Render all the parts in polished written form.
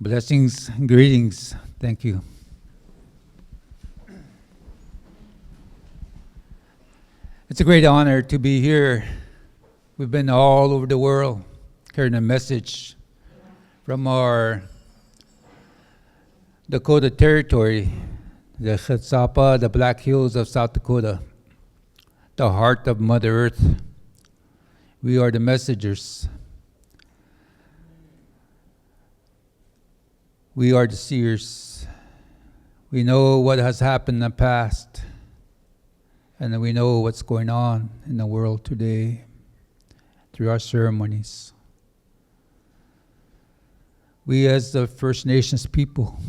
Blessings and greetings. Thank you. It's a great honor to be here. We've been all over the world carrying a message from our Dakota territory, the Chatsapa, the Black Hills of South Dakota, the heart of Mother Earth. We are the messengers. We are the seers. We know what has happened in the past, and we know what's going on in the world today through our ceremonies. We as the First Nations people,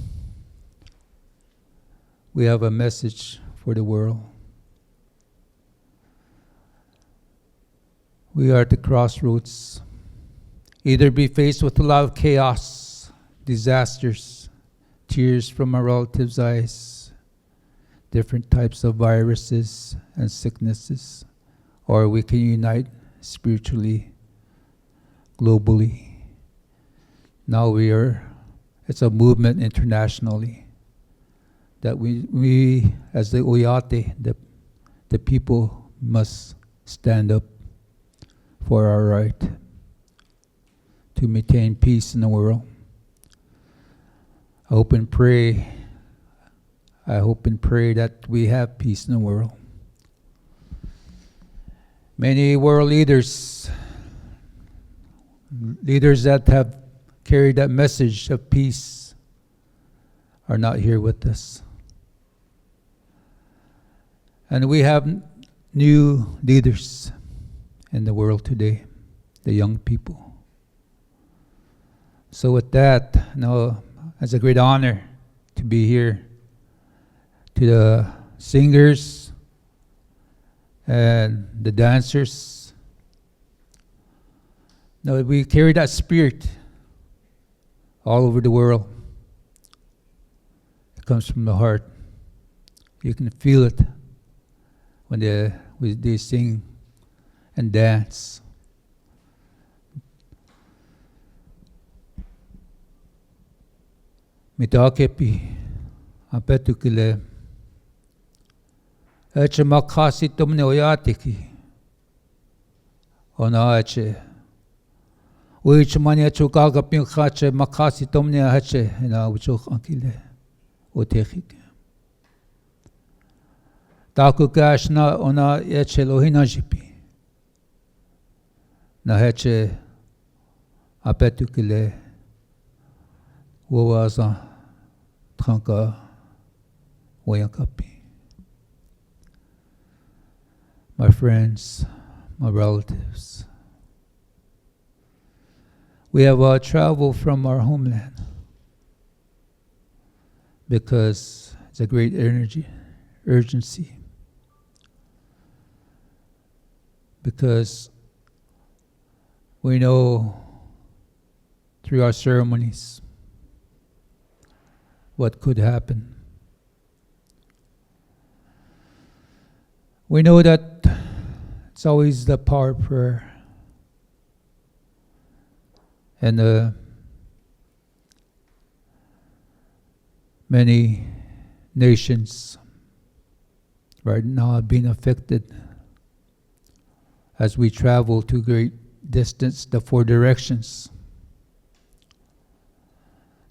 we have a message for the world. We are at the crossroads. Either be faced with a lot of chaos, disasters, tears from our relatives' eyes, different types of viruses and sicknesses, or we can unite spiritually, globally. Now it's a movement internationally that we as the Oyate, the people, must stand up for our right to maintain peace in the world. I hope and pray that we have peace in the world. Many world leaders that have carried that message of peace, are not here with us. And we have new leaders in the world today, the young people. So with that, it's a great honor to be here, to the singers and the dancers. Now we carry that spirit all over the world. It comes from the heart. You can feel it when they sing and dance. Mitakepi apetukile eche makasi tumne oyatiki ona eche uich mania chukaga pinchache makasi tumne eche na uchuk ankile otechik taku kashna ona eche lohina jipi na eche apetukile Wawaza Tranka Wayankapi. My friends, my relatives, we have traveled from our homeland because it's a great urgency, because we know through our ceremonies what could happen. We know that it's always the power of prayer, and many nations right now are being affected as we travel to great distance, the four directions,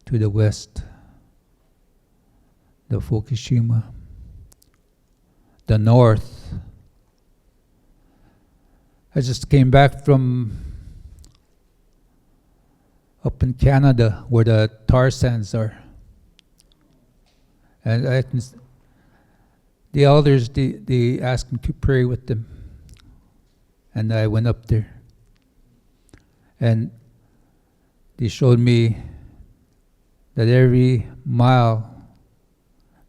to the west, the Fukushima, the north. I just came back from up in Canada where the tar sands are. And the elders, they asked me to pray with them. And I went up there. And they showed me that every mile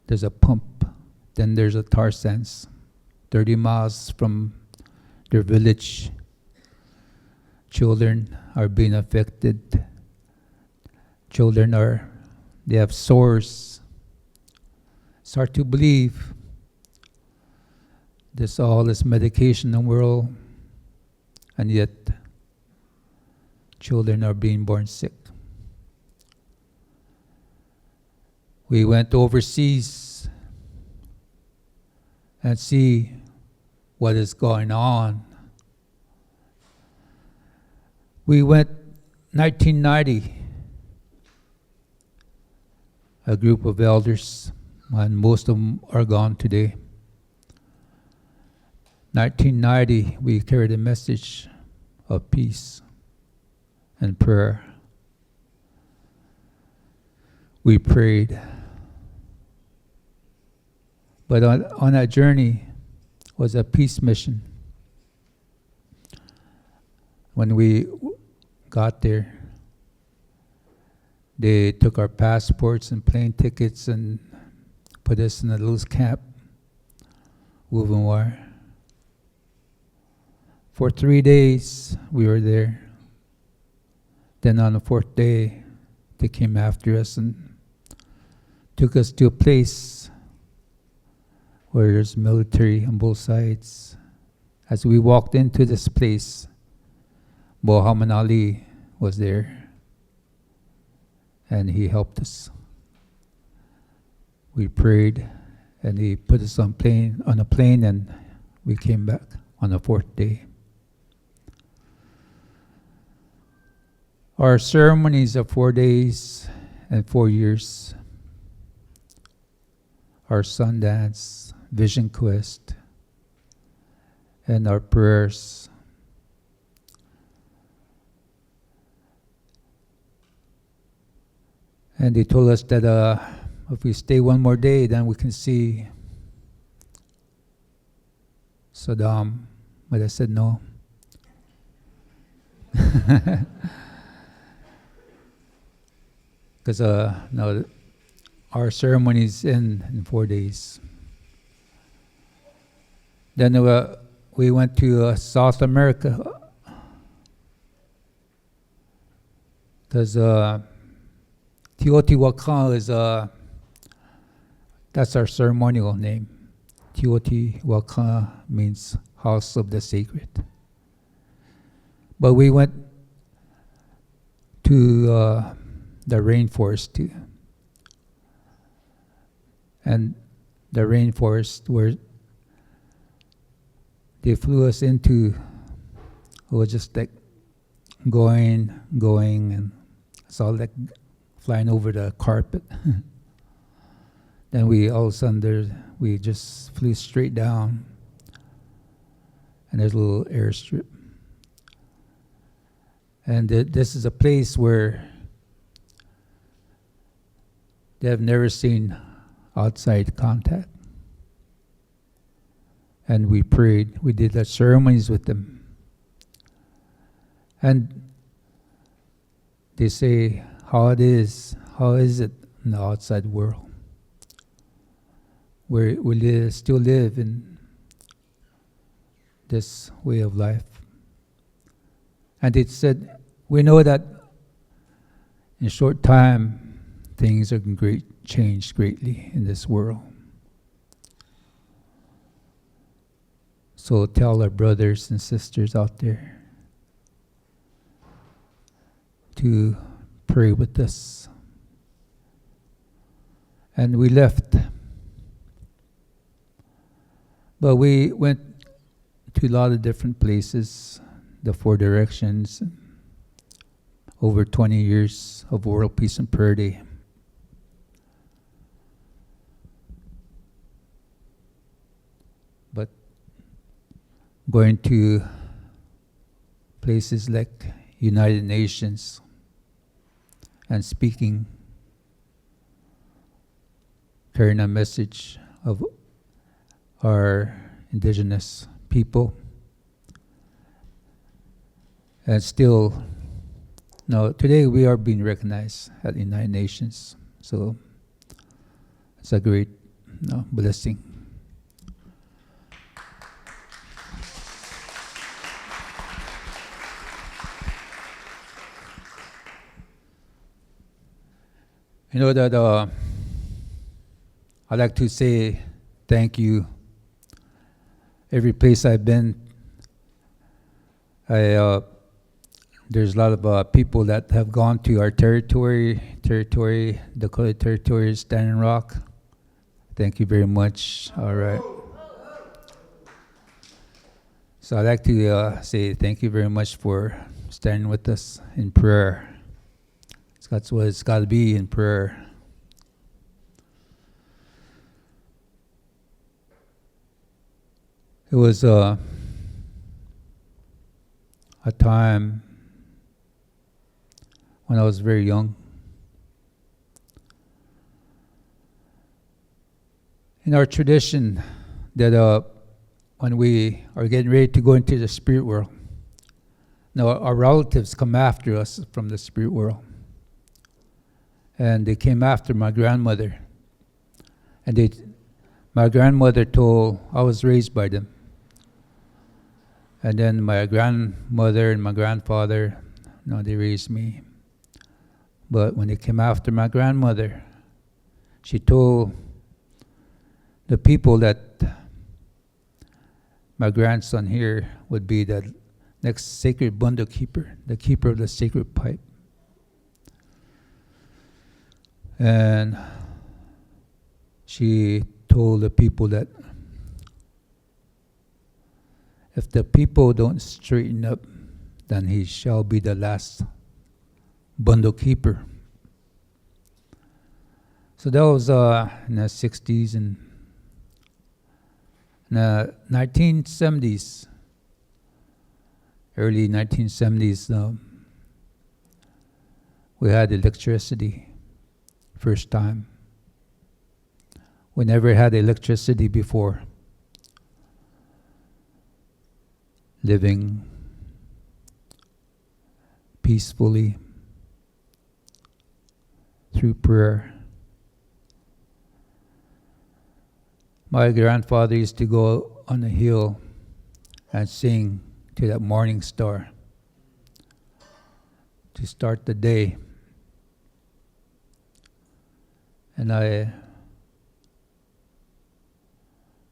there's a pump, then there's a tar sands, 30 miles from their village. Children are being affected. They have sores. It's hard to believe there's all this medication in the world, and yet children are being born sick. We went overseas and see what is going on. We went 1990, a group of elders, and most of them are gone today. 1990, we carried a message of peace and prayer. We prayed. But on that journey was a peace mission. When we got there, they took our passports and plane tickets and put us in a little camp, woven wire. For 3 days we were there. Then on the 4th day, they came after us and took us to a place where there's military on both sides. As we walked into this place, Muhammad Ali was there, and he helped us. We prayed, and he put us on a plane, and we came back on the 4th day. Our ceremonies are 4 days and 4 years. Our Sundance, Vision Quest, and our prayers. And they told us that if we stay one more day, then we can see Saddam. But I said no. Because no, our ceremonies end in 4 days. Then we went to South America. Because Teotihuacan is that's our ceremonial name. Teotihuacan means house of the sacred. But we went to the rainforest too. And the rainforest where they flew us into, it was just like going, and it's all like flying over the carpet. Then we all of a sudden we just flew straight down, and there's a little airstrip. And this is a place where they have never seen outside contact. And we prayed. We did the ceremonies with them. And they say how it is. How is it in the outside world? Where we still live in this way of life. And it said, we know that in a short time, things are going to change greatly in this world. So tell our brothers and sisters out there to pray with us. And we left. But we went to a lot of different places, the 4 directions, over 20 years of World Peace and Prayer Day. But going to places like United Nations and speaking, carrying a message of our indigenous people. And still, no, today we are being recognized at the United Nations. So it's a great blessing. You know that I'd like to say thank you. Every place I've been, I there's a lot of people that have gone to our territory, Dakota Territory, Standing Rock. Thank you very much. All right. So I'd like to say thank you very much for standing with us in prayer. That's what it's got to be, in prayer. It was a time when I was very young. In our tradition, that when we are getting ready to go into the spirit world, now our relatives come after us from the spirit world. And they came after my grandmother. And my grandmother told, I was raised by them. And then my grandmother and my grandfather, they raised me. But when they came after my grandmother, she told the people that my grandson here would be the next sacred bundle keeper, the keeper of the sacred pipe. And she told the people that if the people don't straighten up, then he shall be the last bundle keeper. So that was in the 60s and in the 1970s, early 1970s, we had electricity. First time. We never had electricity before. Living peacefully through prayer. My grandfather used to go on the hill and sing to that morning star to start the day. And I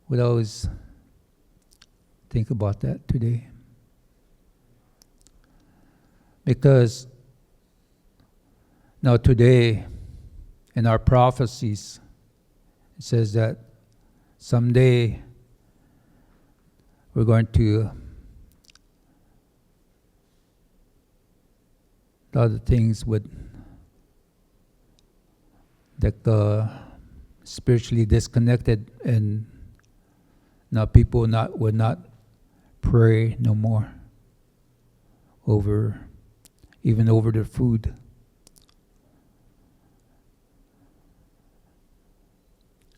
would always think about that today. Because now today, in our prophecies, it says that someday we're going to, a lot of things would, like spiritually disconnected, and now people would not pray no more even over their food.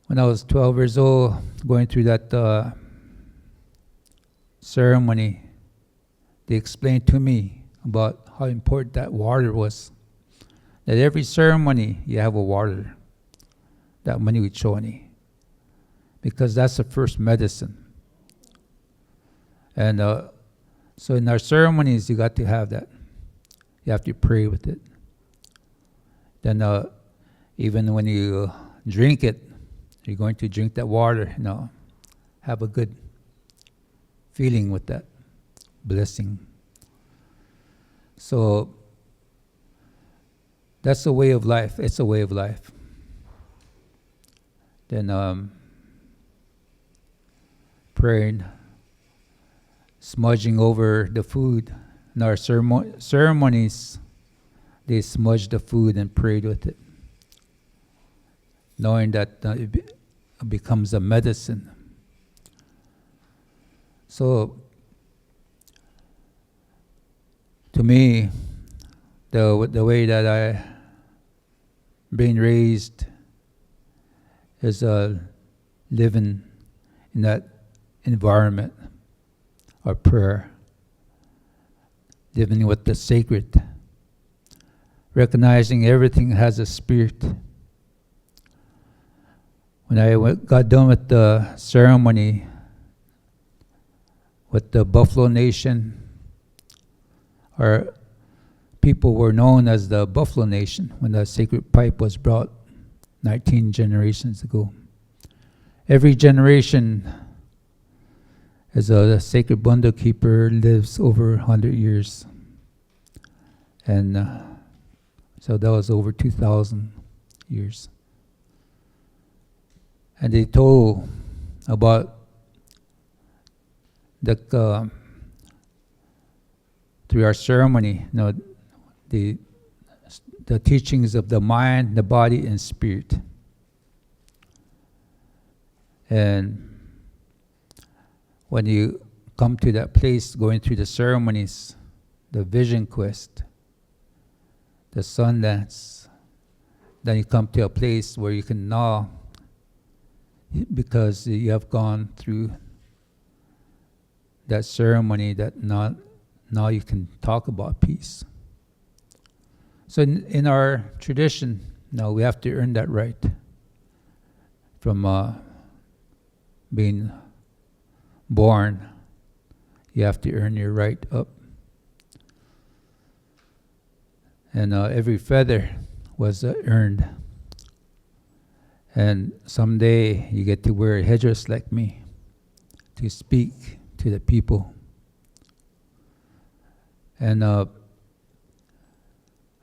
When I was 12 years old, going through that ceremony, they explained to me about how important that water was. That every ceremony you have a water, that mani uchoni, because that's the first medicine. And so in our ceremonies, you got to have that. You have to pray with it. Then even when you drink it, you're going to drink that water, have a good feeling with that blessing. So that's a way of life. It's a way of life. Then praying, smudging over the food. In our ceremonies, they smudged the food and prayed with it, knowing that it becomes a medicine. So, to me, the way that I being raised is living in that environment of prayer, living with the sacred, recognizing everything has a spirit. When I got done with the ceremony with the Buffalo Nation, our people were known as the Buffalo Nation when the sacred pipe was brought 19 generations ago. Every generation as a sacred bundle keeper lives over 100 years. And so that was over 2,000 years. And they told about the through our ceremony, the teachings of the mind, the body, and spirit. And when you come to that place, going through the ceremonies, the vision quest, the sun dance, then you come to a place where you can know, because you have gone through that ceremony, that now you can talk about peace. So in our tradition, now we have to earn that right from being born. You have to earn your right up. And every feather was earned. And someday you get to wear a headdress like me to speak to the people. And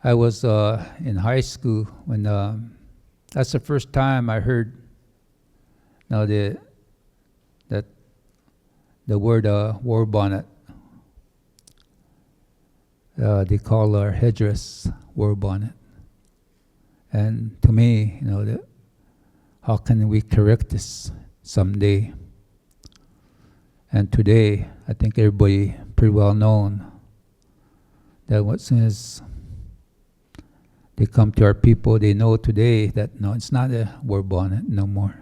I was in high school when that's the first time I heard the word war bonnet. They call our headdress war bonnet. And to me, how can we correct this someday? And today, I think everybody pretty well known that as soon as they come to our people, they know today that no, it's not a war bonnet no more.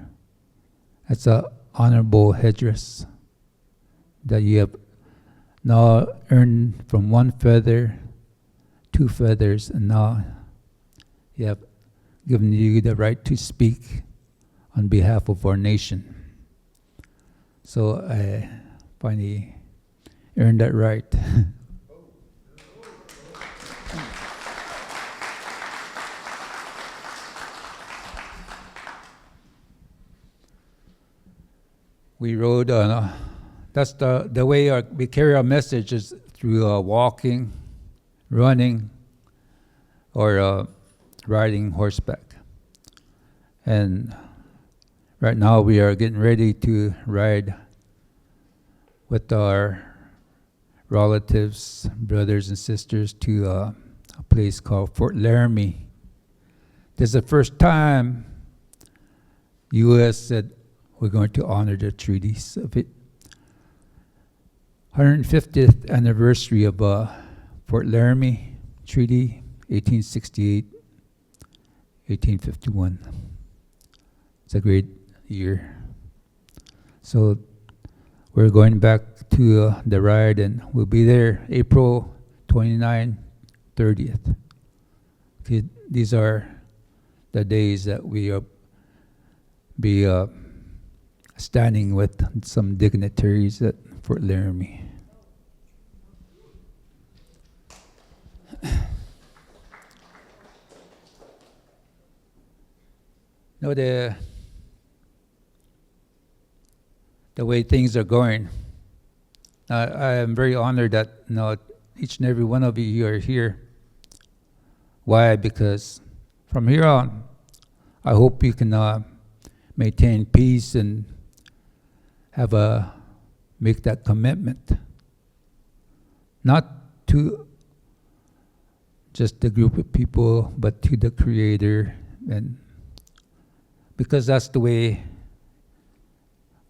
It's a honorable headdress that you have now earned from one feather, 2 feathers, and now you have given you the right to speak on behalf of our nation. So I finally earned that right. We rode that's the way we carry our message is through walking, running, or riding horseback. And right now we are getting ready to ride with our relatives, brothers and sisters, to a place called Fort Laramie. This is the first time U.S. said we're going to honor the treaties of it. 150th anniversary of Fort Laramie Treaty, 1868, 1851. It's a great year. So we're going back to the ride, and we'll be there April 29, 30th. Okay, these are the days that we will be standing with some dignitaries at Fort Laramie. No, the way things are going, I am very honored that each and every one of you are here. Why? Because from here on, I hope you can maintain peace and make that commitment, not to just a group of people, but to the Creator, and because that's the way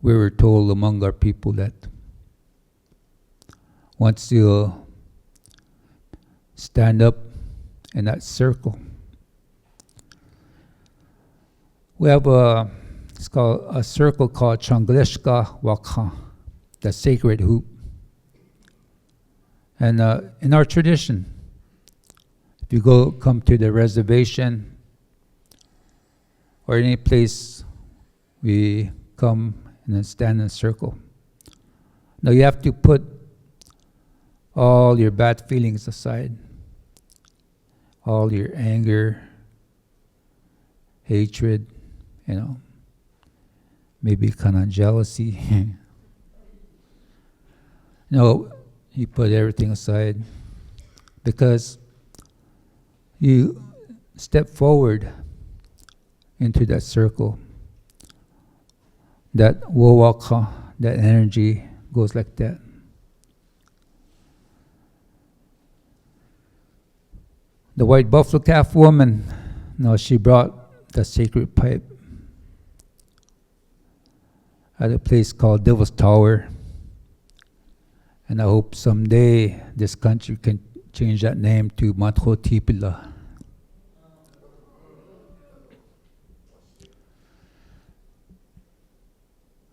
we were told among our people, that once you stand up in that circle, we have it's called a circle called Changleshka Wakha, the sacred hoop. And in our tradition, if you come to the reservation or any place, we come and then stand in a circle. Now you have to put all your bad feelings aside, all your anger, hatred, maybe kind of jealousy. No, you put everything aside, because you step forward into that circle, that wowaka, that energy goes like that. The white buffalo calf woman, she brought the sacred pipe at a place called Devil's Tower. And I hope someday this country can change that name to Matho Tipila.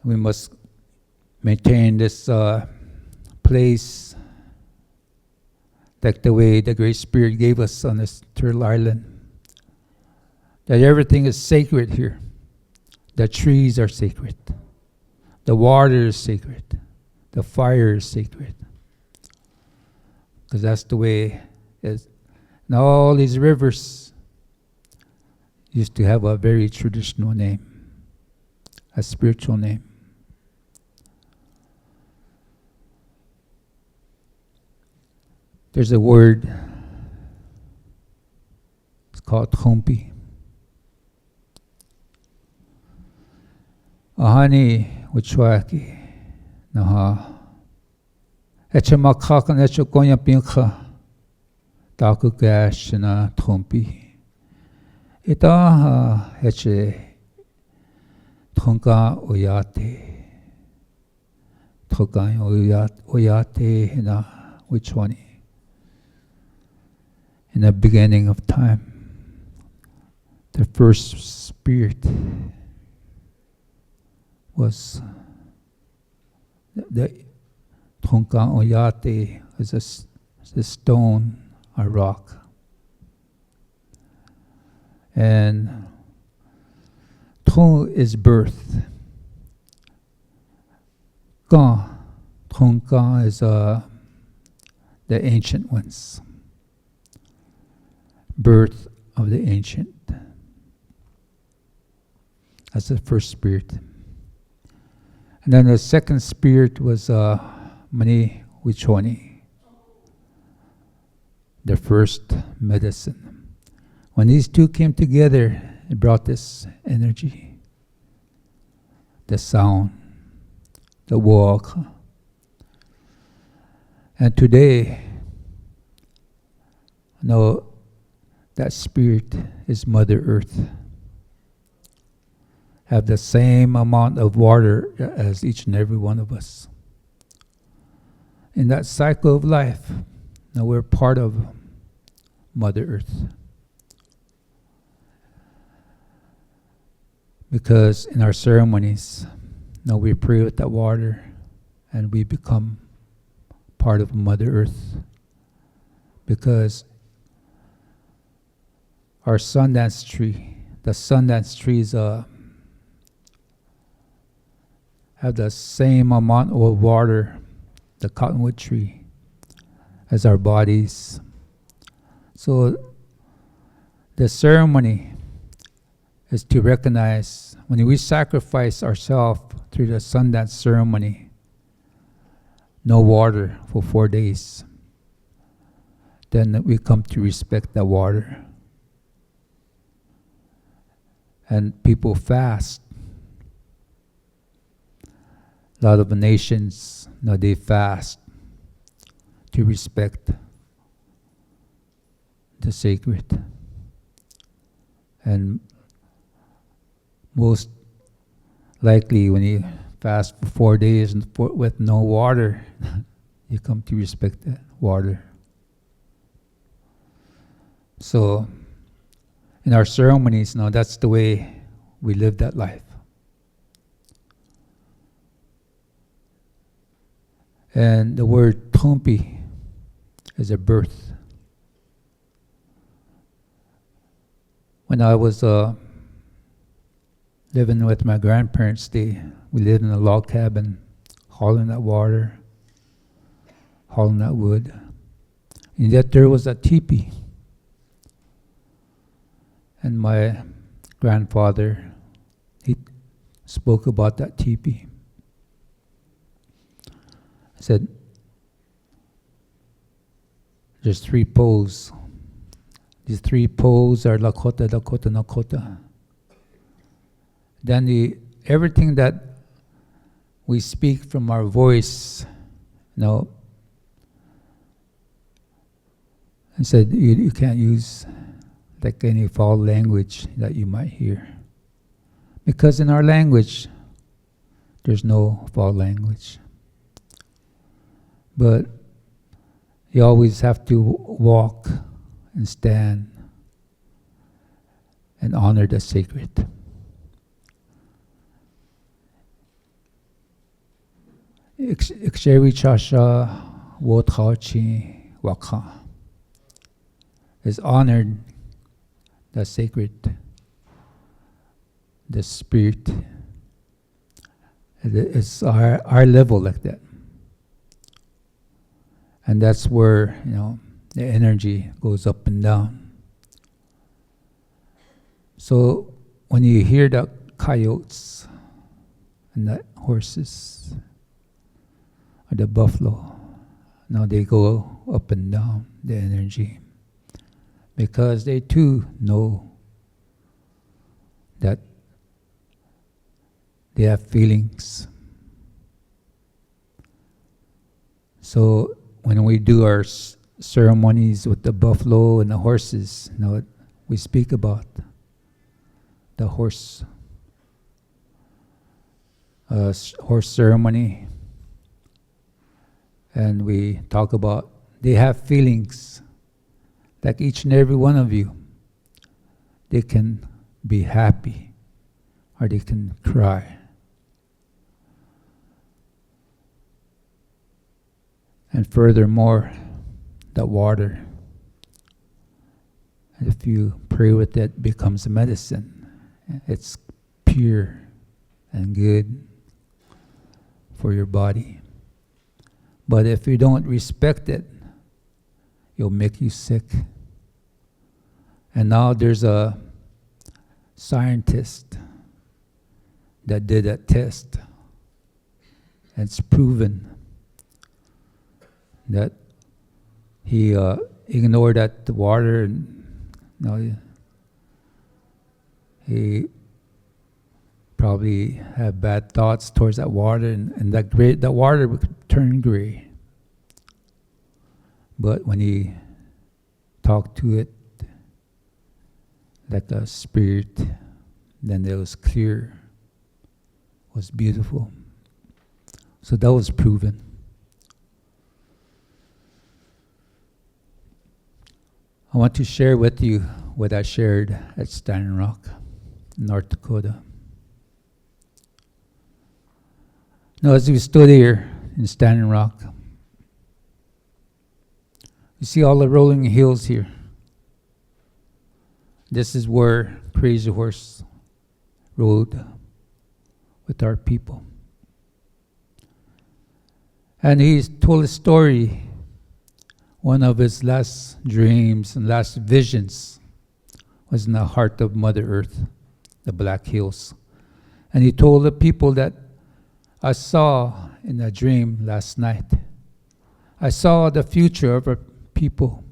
We must maintain this place like the way the Great Spirit gave us on this Turtle Island. That everything is sacred here. The trees are sacred. The water is sacred. The fire is sacred. Because that's the way it is. Now all these rivers used to have a very traditional name, a spiritual name. There's a word, it's called Thompi. Ahani Wichwaki Naha Echemakakan Echokonya Pinka Taku Gashina Thompi Itaha Eche Tonka Oyate Tokan Oyate Hina Wichwani. In the beginning of time, the first spirit was the Tonka Oyate, is a stone, a rock. And Tong is birth. Ka, Tonka is the ancient ones. Birth of the ancient. That's the first spirit. And then the second spirit was Mani Wichoni, the first medicine. When these two came together, it brought this energy, the sound, the walk. And today, that spirit is Mother Earth. Have the same amount of water as each and every one of us. In that cycle of life, we're part of Mother Earth. Because in our ceremonies, we pray with that water and we become part of Mother Earth. Because our Sundance tree, the Sundance trees have the same amount of water, the cottonwood tree, as our bodies. So the ceremony is to recognize when we sacrifice ourselves through the Sundance ceremony, no water for 4 days. Then we come to respect that water. And people fast. A lot of the nations, they fast to respect the sacred. And most likely when you fast for 4 days with no water, you come to respect that water. So in our ceremonies, that's the way we live that life. And the word Thompi is a birth. When I was living with my grandparents, we lived in a log cabin, hauling that water, hauling that wood. And yet there was a teepee. And my grandfather, he spoke about that teepee. I said, there's 3 poles. These three poles are Lakota, Dakota, Nakota. Then everything that we speak from our voice, I said you can't use like any foul language that you might hear. Because in our language, there's no foul language. But you always have to walk and stand and honor the sacred. Iksheri Chasha Wothachi Waka is honored the sacred, the spirit. It's our level like that. And that's where, the energy goes up and down. So when you hear the coyotes and the horses or the buffalo, now they go up and down, the energy. Because they too know that they have feelings. So when we do our ceremonies with the buffalo and the horses, we speak about the horse ceremony, and we talk about they have feelings, like each and every one of you. They can be happy or they can cry. And furthermore, the water, if you pray with it, becomes medicine. It's pure and good for your body. But if you don't respect it, it'll make you sick. And now there's a scientist that did a test. And it's proven that he ignored that water, and he probably had bad thoughts towards that water, and that water would turn gray. But when he talked to it like a spirit, then it was clear, was beautiful. So that was proven. I want to share with you what I shared at Standing Rock, North Dakota. Now, as we stood here in Standing Rock, you see all the rolling hills here. This is where Crazy Horse rode with our people. And he told a story. One of his last dreams and last visions was in the heart of Mother Earth, the Black Hills. And he told the people that I saw in a dream last night. I saw the future of our people,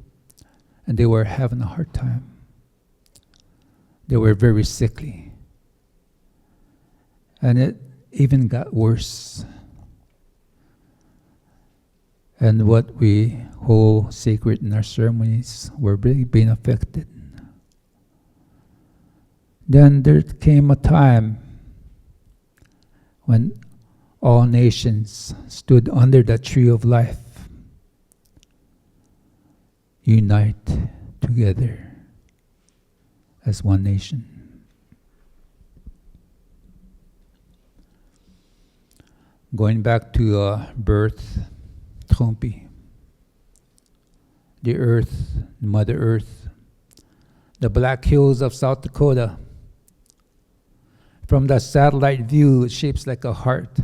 and they were having a hard time. They were very sickly. And it even got worse. And what we hold sacred in our ceremonies were really being affected. Then there came a time when all nations stood under the tree of life, unite together as one nation. Going back to birth, Trompi, the earth, Mother Earth, the Black Hills of South Dakota. From the satellite view, it shapes like a heart.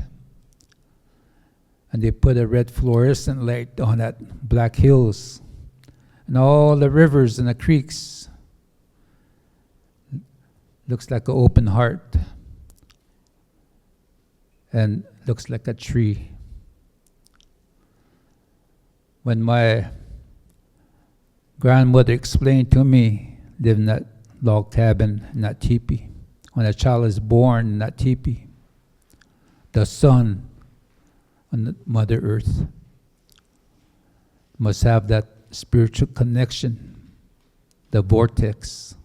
And they put a red fluorescent light on that Black Hills. And all the rivers and the creeks looks like an open heart. And looks like a tree. When my grandmother explained to me, living in that log cabin in that teepee. When a child is born in that teepee, the sun on the Mother Earth must have that spiritual connection, the vortex.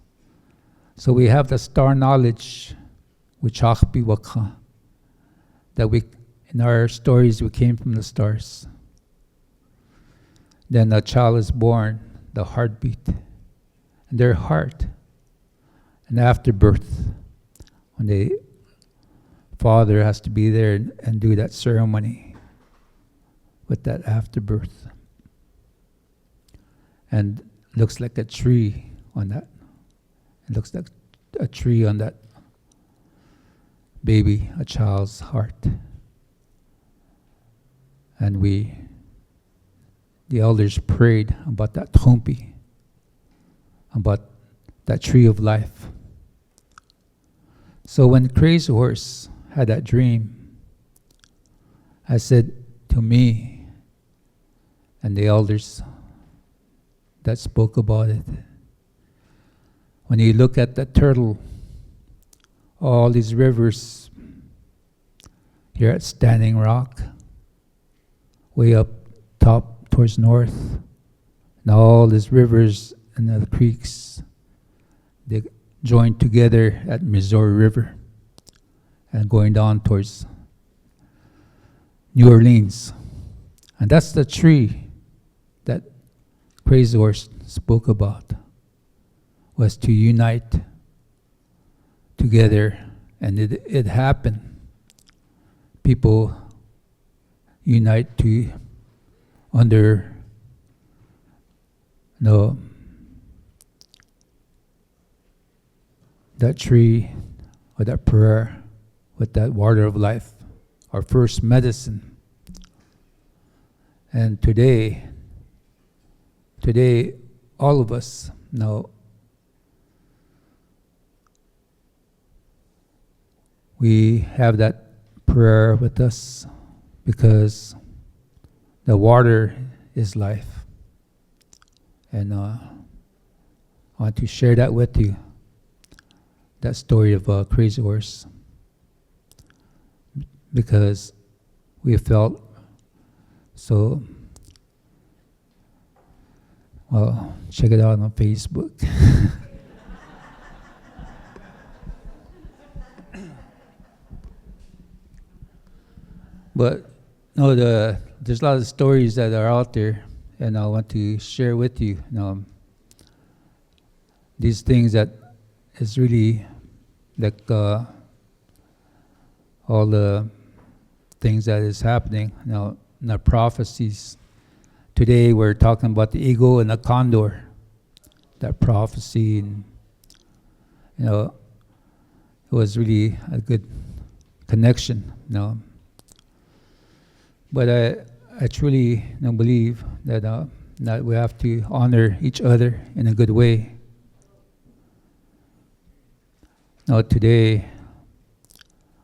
So we have the star knowledge, which that we, in our stories, we came from the stars. Then a child is born, the heartbeat, and their heart. And after birth, when the father has to be there and do that ceremony with that afterbirth. And looks like a tree on that. It looks like a tree on that baby, a child's heart. And the elders prayed about that thompi, about that tree of life. So when Crazy Horse had that dream, I said to me and the elders that spoke about it, when you look at the turtle, all these rivers here at Standing Rock, way up top towards north, and all these rivers and the creeks, they join together at Missouri River and going down towards New Orleans. And that's the tree that Crazy Horse spoke about, was to unite together, and it happened. People unite to under that tree or that prayer with that water of life, our first medicine. And today, all of us know we have that prayer with us because the water is life. And I want to share that with you, that story of Crazy Horse, because we felt so. Well, check it out on Facebook. But no, there's a lot of stories that are out there, and I want to share with you. These things that is really like all the things that is happening now in the prophecies. Today we're talking about the eagle and the condor, that prophecy, and it was really a good connection. But I truly believe that that we have to honor each other in a good way. Now today,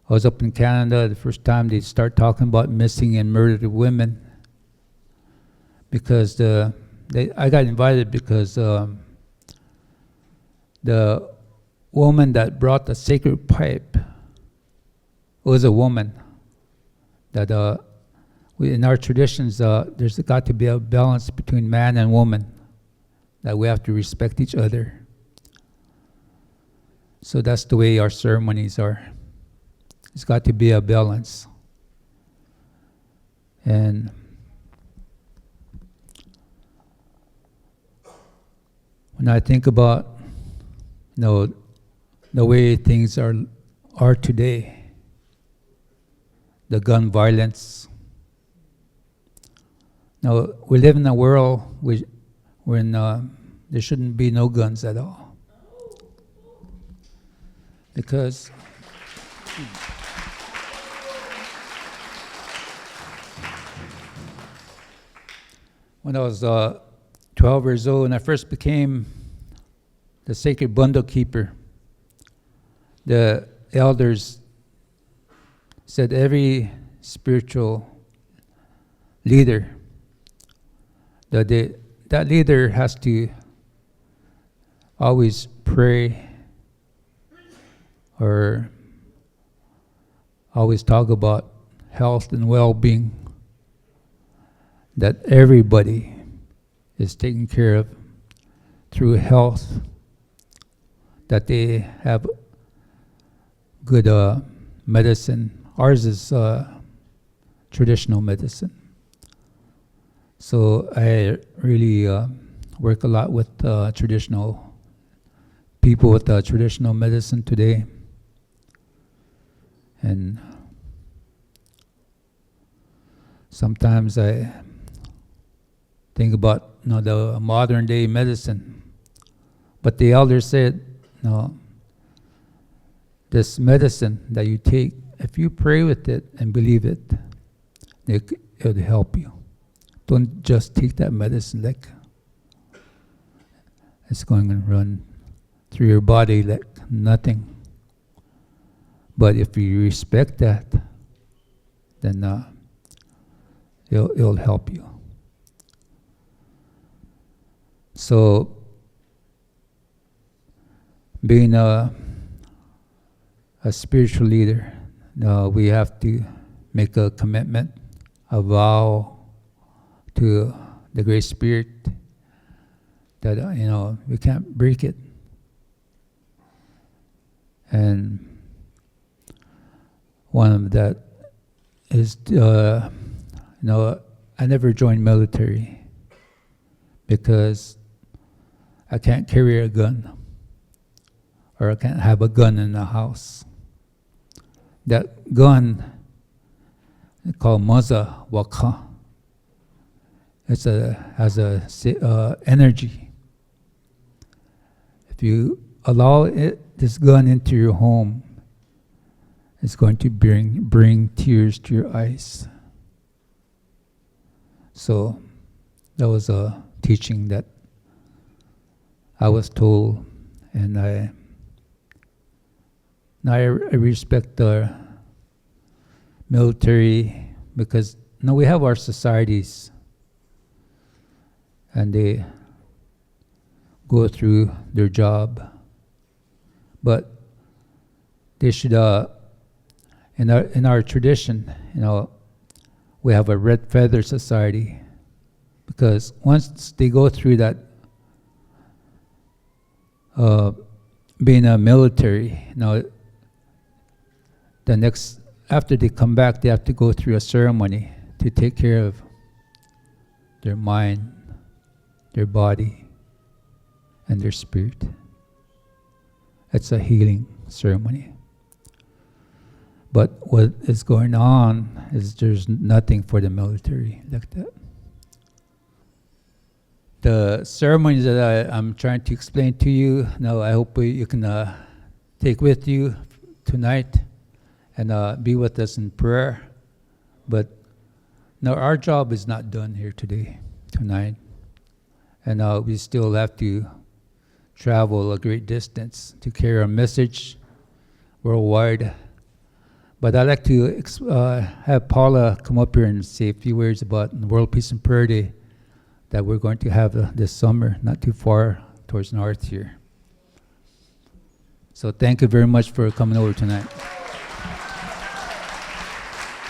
I was up in Canada the first time they start talking about missing and murdered women, because I got invited because the woman that brought the sacred pipe was a woman. That in our traditions, there's got to be a balance between man and woman, that we have to respect each other. So that's the way our ceremonies are. It's got to be a balance. And when I think about the way things are today, the gun violence. Now we live in a world when there shouldn't be no guns at all. Because when I was 12 years old and I first became the sacred bundle keeper, the elders said every spiritual leader, that leader has to always pray or always talk about health and well-being, that everybody is taken care of through health, that they have good medicine. Ours is traditional medicine. So I really work a lot with traditional people with traditional medicine today. And sometimes I think about the modern day medicine. But the elders said, no, this medicine that you take, if you pray with it and believe it, it'll help you. Don't just take that medicine like it's going to run through your body like nothing. But if you respect that, then it'll help you. So, being a spiritual leader, we have to make a commitment, a vow to the Great Spirit that we can't break it. And one of that is I never joined military because I can't carry a gun, or I can't have a gun in the house. That gun, called Maza Waka, has a energy. If you allow this gun into your home, it's going to bring tears to your eyes. So that was a teaching that I was told, and I respect the military because we have our societies, and they go through their job, but they should in our tradition, we have a red feather society, because once they go through that being a military, after they come back, they have to go through a ceremony to take care of their mind, their body, and their spirit. It's a healing ceremony. But what is going on is there's nothing for the military like that. The ceremonies that I'm trying to explain to you, I hope you can take with you tonight and be with us in prayer. But our job is not done here tonight. And we still have to travel a great distance to carry our message worldwide. But I'd like to have Paula come up here and say a few words about the World Peace and Prayer Day that we're going to have this summer, not too far towards north here. So thank you very much for coming over tonight.